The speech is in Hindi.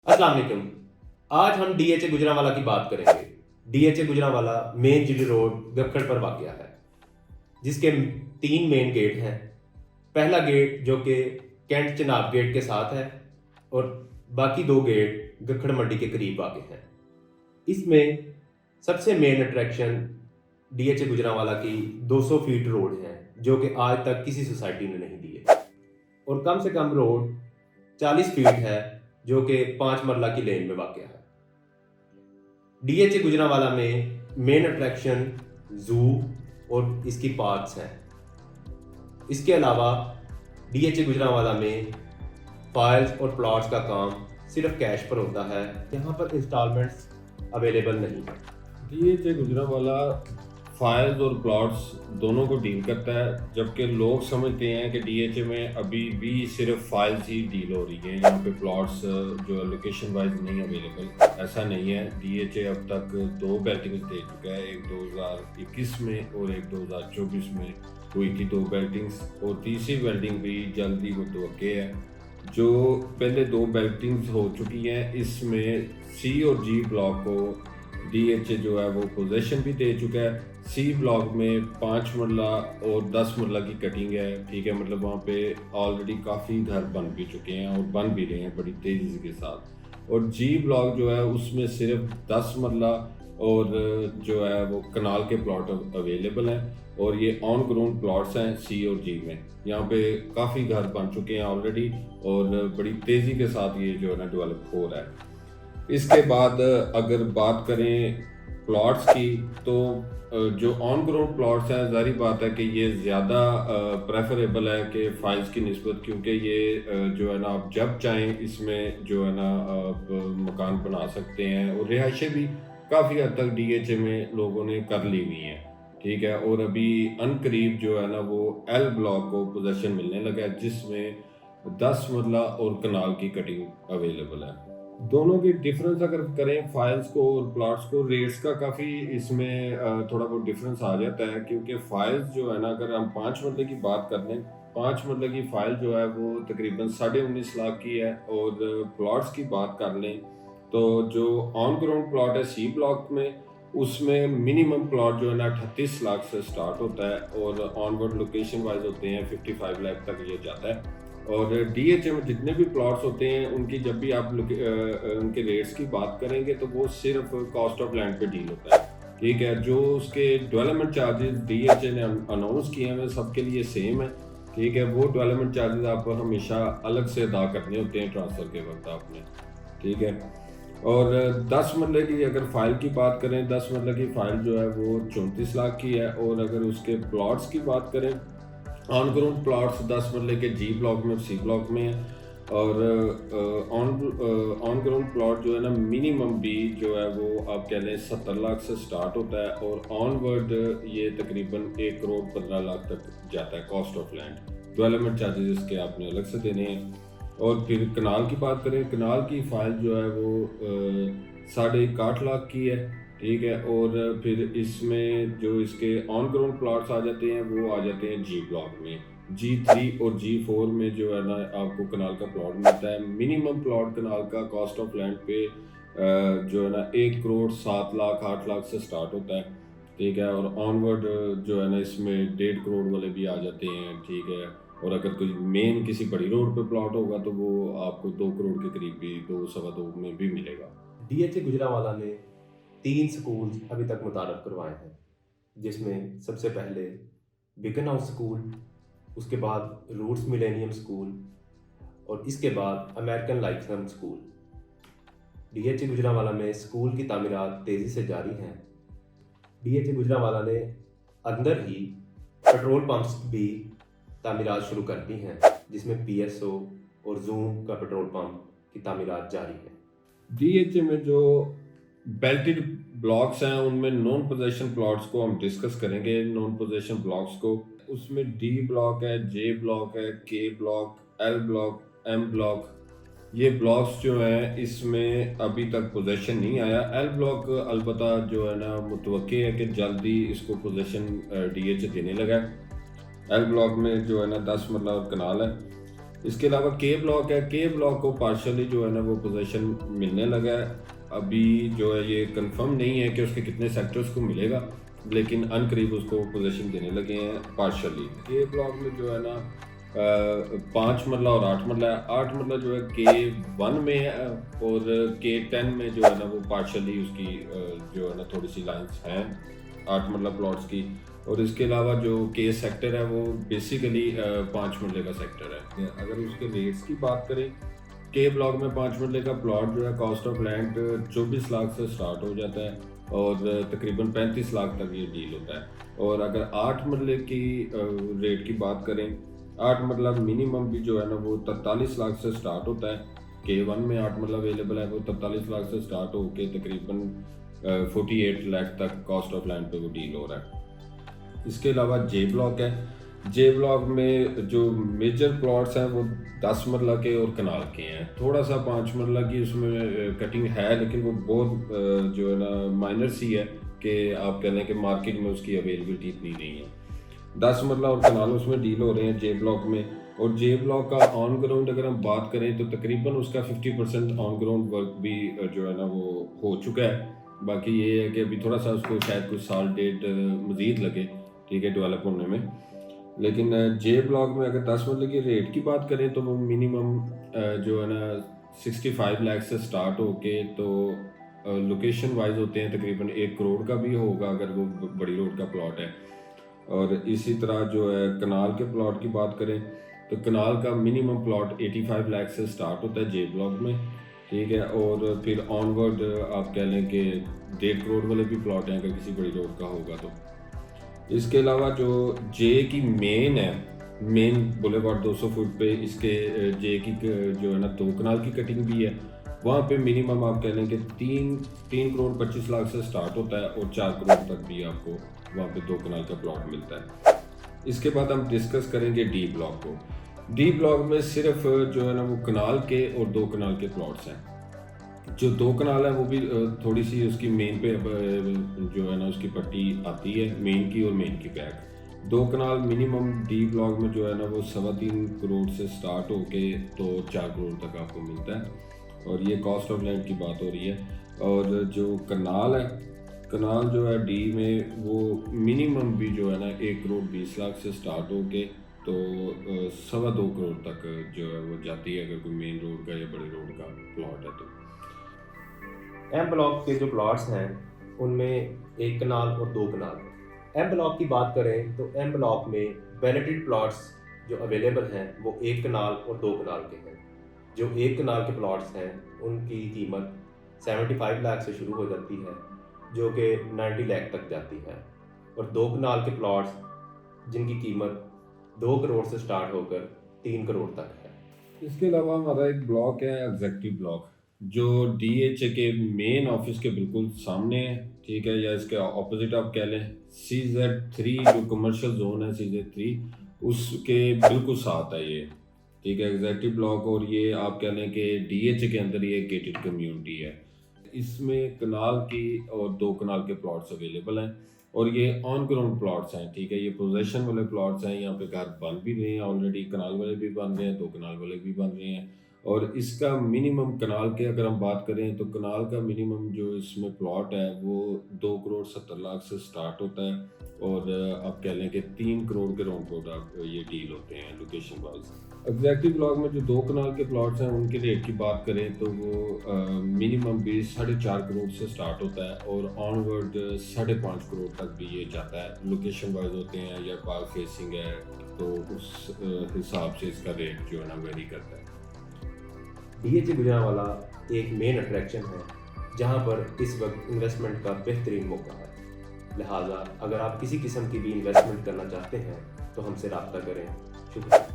अस्सलाम वालेकुम। आज हम डीएचए गुजरांवाला की बात करेंगे। DHA Gujranwala main GD road Gakhar पर वाक़या है, जिसके 3 मेन गेट हैं। पहला गेट जो कि कैंट चनाब गेट के साथ है और बाकी 2 गेट गखड़ मंडी के करीब वाक़े हैं। इसमें सबसे मेन अट्रैक्शन डीएचए गुजरांवाला की 200 फीट रोड है, जो कि आज तक किसी सोसाइटी ने नहीं दी है। और कम से कम रोड 40 फीट है, जो कि 5 मरला की लेन में वाक़या है। डीएचए गुजरांवाला में मेन अट्रैक्शन ज़ू और इसकी पार्क्स हैं। इसके अलावा डीएचए गुजरांवाला में फाइल्स और प्लॉट्स का काम सिर्फ कैश पर होता है, यहाँ पर इंस्टॉलमेंट्स अवेलेबल नहीं है। डीएचए गुजरांवाला फाइल्स और प्लॉट्स दोनों को डील करता है, जबकि लोग समझते हैं कि डीएचए में अभी भी सिर्फ फाइल्स ही डील हो रही है, यहाँ पे प्लॉट्स जो लोकेशन वाइज नहीं अवेलेबल। ऐसा नहीं है। डीएचए अब तक 2 बेल्टिंग्स दे चुका है, एक 2021 में और एक 2024 में हुई थी 2 बेल्टिंग्स, और तीसरी बेल्टिंग भी जल्दी मुतवक्के है। जो पहले 2 बेल्टिंग्स हो चुकी हैं, इसमें सी और जी ब्लॉक को डीएचए जो है वो पोजेशन भी दे चुका है। सी ब्लॉक में 5 मरला और 10 मरला की कटिंग है, ठीक है, मतलब वहाँ पे ऑलरेडी काफ़ी घर बन भी चुके हैं और बन भी रहे हैं बड़ी तेज़ी के साथ। और जी ब्लॉक जो है उसमें सिर्फ 10 मरला और जो है वो कनाल के प्लॉट अवेलेबल हैं, और ये ऑन ग्राउंड प्लॉट्स हैं सी और जी में। यहाँ पे काफ़ी घर बन चुके हैं ऑलरेडी और बड़ी तेज़ी के साथ ये जो है ना डेवलप हो रहा है। इसके बाद अगर बात करें प्लॉट्स की, तो जो ऑन ग्राउंड प्लॉट्स हैं, ज़ाहिर बात है कि ये ज़्यादा प्रेफरेबल है कि फाइल्स की निस्बत, क्योंकि ये जो है ना आप जब चाहें इसमें जो है ना आप मकान बना सकते हैं, और रिहाइशें भी काफ़ी हद तक डीएचए में लोगों ने कर ली हुई हैं, ठीक है। और अभी अनकरीब जो है ना वो एल ब्लॉक को पोजेसन मिलने लगा है, जिसमें 10 मरला और कनाल की कटिंग अवेलेबल है। दोनों की डिफरेंस अगर करें फाइल्स को और प्लॉट्स को, रेट्स का काफ़ी इसमें थोड़ा बहुत डिफरेंस आ जाता है, क्योंकि फाइल्स जो है ना, अगर हम 5 मरले की बात कर लें, 5 मरले की फाइल जो है वो तकरीबन 19.5 लाख की है, और प्लॉट्स की बात कर लें तो जो ऑन ग्राउंड प्लॉट है सी ब्लॉक में, उसमें मिनिमम प्लॉट जो है ना 38 लाख से स्टार्ट होता है, और ऑनवर्ड लोकेशन वाइज होते हैं 55 लाख तक ये जाता है। और डीएचए में जितने भी प्लॉट्स होते हैं उनकी जब भी आप उनके रेट्स की बात करेंगे तो वो सिर्फ कॉस्ट ऑफ लैंड पे डील होता है, ठीक है। जो उसके डेवलपमेंट चार्जेस डीएचए ने अनाउंस किए हैं सबके लिए सेम है, ठीक है। वो डेवलपमेंट चार्जेस आपको हमेशा अलग से अदा करने होते हैं ट्रांसफ़र के वक्त आपने, ठीक है। और 10 मरले की अगर फाइल की बात करें, 10 मरले की फाइल जो है वो 34 लाख की है। और अगर उसके प्लॉट्स की बात करें, ऑन ग्राउंड प्लॉट्स 10 मरले के जी ब्लॉक में और सी ब्लॉक में है, और ऑन ग्राउंड प्लॉट जो है ना मिनिमम भी जो है वो आप कह लें 70 लाख से स्टार्ट होता है, और ऑनवर्ड ये तकरीबन 1 करोड़ 15 लाख तक जाता है cost of land. Development charges इसके आपने अलग से देने हैं। और फिर कनाल की बात करें, कनाल की फाइल जो है वो 8.5 लाख की है, ठीक है। और फिर इसमें जो इसके ऑन ग्राउंड प्लॉट्स आ जाते हैं वो आ जाते हैं जी ब्लॉक में। G3 और G4 में जो है ना आपको कनाल का प्लॉट मिलता है। मिनिमम प्लॉट कनाल का कॉस्ट ऑफ लैंड पे जो है ना 1 करोड़ 7 लाख 8 लाख से स्टार्ट होता है, ठीक है। और ऑनवर्ड जो है ना इसमें 1.5 करोड़ वाले भी आ जाते हैं, ठीक है। और अगर कोई मेन किसी बड़ी रोड पे प्लॉट होगा तो वो आपको 2 करोड़ के करीब भी 2 सवा 2 में भी मिलेगा। डीएचए गुजरांवाला ने 3 स्कूल अभी तक मुतारफ़ करवाए हैं, जिसमें सबसे पहले बिकन हाउस स्कूल, उसके बाद रूट्स मिलेनियम स्कूल और इसके बाद अमेरिकन लाइथम स्कूल। डीएचए गुजरांवाला में स्कूल की तामीरात तेज़ी से जारी हैं। डीएचए गुजरांवाला ने अंदर ही पेट्रोल पंप्स भी तामीरात शुरू कर दी हैं, जिसमें पीएसओ और जूम का पेट्रोल पंप की तामीरात जारी है। डीएचए में जो बेल्टेड ब्लॉक्स हैं उनमें नॉन पोजेशन प्लॉट्स को हम डिस्कस करेंगे। नॉन पोजेशन ब्लॉक्स को, उसमें डी ब्लॉक है, जे ब्लॉक है, K block, L block, M block. ये ब्लॉक्स जो हैं इसमें अभी तक पोजेशन नहीं आया। एल ब्लॉक अलबत्ता जो है ना मुतवक्के है कि जल्दी इसको पोजेशन डीएचए देने लगा है। एल ब्लॉक में जो है ना 10 मरला और कनाल है। इसके अलावा के ब्लॉक है, के ब्लॉक को पार्शली जो है ना वो पोजीशन मिलने लगा है। अभी जो है ये कंफर्म नहीं है कि उसके कितने सेक्टर्स को मिलेगा, लेकिन अनकरीब उसको पोजीशन देने लगे हैं पार्शली। के ब्लॉक में जो है ना 5 मरला और 8 मरला है। 8 मरला जो है K1 में है और K10 में जो है ना वो पार्शली उसकी जो है ना थोड़ी सी लाइंस हैं 8 मरला प्लॉट्स की। और इसके अलावा जो के सेक्टर है वो बेसिकली 5 मरले का सेक्टर है। अगर उसके रेट्स की बात करें, के ब्लॉक में 5 मरले का प्लॉट जो है कॉस्ट ऑफ लैंड 24 लाख से स्टार्ट हो जाता है और तकरीबन 35 लाख तक ये डील होता है। और अगर 8 मरले की रेट की बात करें, 8 मरला मिनिमम भी जो है ना वो 43 लाख से स्टार्ट होता है। K1 में 8 मरला अवेलेबल है, वो 43 लाख से स्टार्ट होके तकरीबन 48 लाख तक कॉस्ट ऑफ लैंड पे वो डील हो रहा है। इसके अलावा जे ब्लॉक है। जे ब्लॉक में जो मेजर प्लॉट्स हैं वो 10 मरला के और कनाल के हैं। थोड़ा सा 5 मरला की उसमें कटिंग है, लेकिन वो बहुत जो है ना माइनर सी है कि आप कह लें कि मार्केट में उसकी अवेलेबिलिटी इतनी नहीं है। 10 मरला और कनाल उसमें डील हो रहे हैं जे ब्लॉक में। और जे ब्लॉक का ऑन ग्राउंड अगर हम बात करें तो तकरीबन उसका 50% ऑन ग्राउंड वर्क भी जो है ना वो हो चुका है। बाकी ये है कि अभी थोड़ा सा उसको शायद कुछ साल डेढ़ मज़ीद लगे, ठीक है, डेवलप होने में। लेकिन जे ब्लॉक में अगर 10 मरले की रेट की बात करें तो वो मिनिमम जो है ना 65 लाख से स्टार्ट होके तो लोकेशन वाइज होते हैं तकरीबन 1 करोड़ का भी होगा अगर वो बड़ी रोड का प्लॉट है। और इसी तरह जो है कनाल के प्लॉट की बात करें तो कनाल का मिनिमम प्लॉट 85 लाख से स्टार्ट होता है जे ब्लॉक में, ठीक है। और फिर ऑनवर्ड आप कह लें कि 1.5 करोड़ वाले भी प्लॉट हैं अगर किसी बड़ी रोड का होगा तो। इसके अलावा जो जे की मेन है, मेन बुलेवार्ड 200 फुट पे इसके जे की जो है ना 2 कनाल की कटिंग भी है। वहाँ पे मिनिमम आप कह लें कि 3 करोड़ 25 लाख से स्टार्ट होता है और 4 करोड़ तक भी आपको वहाँ पे 2 कनाल का प्लॉट मिलता है। इसके बाद हम डिस्कस करेंगे डी ब्लॉक को। डी ब्लॉक में सिर्फ जो है ना वो कनाल के और 2 कनाल के प्लॉट्स हैं। जो 2 कनाल है वो भी थोड़ी सी उसकी मेन पे जो है ना उसकी पट्टी आती है, मेन की और मेन की बैक। 2 कनाल मिनिमम डी ब्लॉक में जो है ना वो 3.25 करोड़ से स्टार्ट होके तो 4 करोड़ तक आपको मिलता है। और ये कॉस्ट ऑफ लैंड की बात हो रही है। और जो कनाल है, कनाल जो है डी में वो मिनिमम भी जो है ना 1 करोड़ 20 लाख से स्टार्ट होके तो 2.25 करोड़ तक जो है वो जाती है अगर कोई मेन रोड का या बड़े रोड का प्लॉट है तो। एम ब्लॉक के जो प्लॉट्स हैं उनमें 1 कनाल और 2 कनाल। एम ब्लॉक की बात करें तो एम ब्लॉक में बैलेटेड प्लॉट्स जो अवेलेबल हैं वो 1 कनाल और 2 कनाल के हैं। जो 1 कनाल के प्लॉट्स हैं उनकी कीमत 75 लाख से शुरू हो जाती है जो कि 90 लाख तक जाती है। और 2 कनाल के प्लॉट्स जिनकी कीमत 2 करोड़ से स्टार्ट होकर 3 करोड़ तक है। इसके अलावा हमारा एक ब्लॉक है एग्जेक्टिव ब्लॉक जो DHA के मेन ऑफिस के बिल्कुल सामने है, ठीक है, या इसके ऑपोजिट आप कह लें। CZ3 जो कमर्शियल जोन है CZ3 उसके बिल्कुल साथ है ये, ठीक है, एग्जेक्टिव ब्लॉक। और ये आप कह लें कि DHA के अंदर ये गेटेड कम्युनिटी है। इसमें कनाल की और 2 कनाल के प्लॉट्स अवेलेबल हैं और ये ऑन ग्राउंड प्लॉट्स हैं, ठीक है, ये पोजेशन वाले प्लॉट्स हैं। यहाँ पे घर बन भी रहे हैं ऑलरेडी, कनाल वाले भी बन रहे हैं, 2 कनाल वाले भी बन रहे हैं। और इसका मिनिमम कनाल के अगर हम बात करें तो कनाल का मिनिमम जो इसमें प्लॉट है वो 2 करोड़ 70 लाख से स्टार्ट होता है और आप कह लें कि 3 करोड़ के राउंड अबाउट ये डील होते हैं लोकेशन वाइज। एग्जैक्टिव ब्लॉक में जो 2 कनाल के प्लॉट्स हैं उनके रेट की बात करें तो वो मिनिमम भी 4.5 करोड़ से स्टार्ट होता है और ऑनवर्ड 5.5 करोड़ तक भी ये जाता है। लोकेशन वाइज होते हैं या पार्क फेसिंग है तो उस हिसाब से इसका रेट जो है ना वेरी करता है। DHA गुजरांवाला एक मेन अट्रैक्शन है जहां पर इस वक्त इन्वेस्टमेंट का बेहतरीन मौका है। लिहाजा अगर आप किसी किस्म की भी इन्वेस्टमेंट करना चाहते हैं तो हमसे रब्ता करें। शुक्रिया।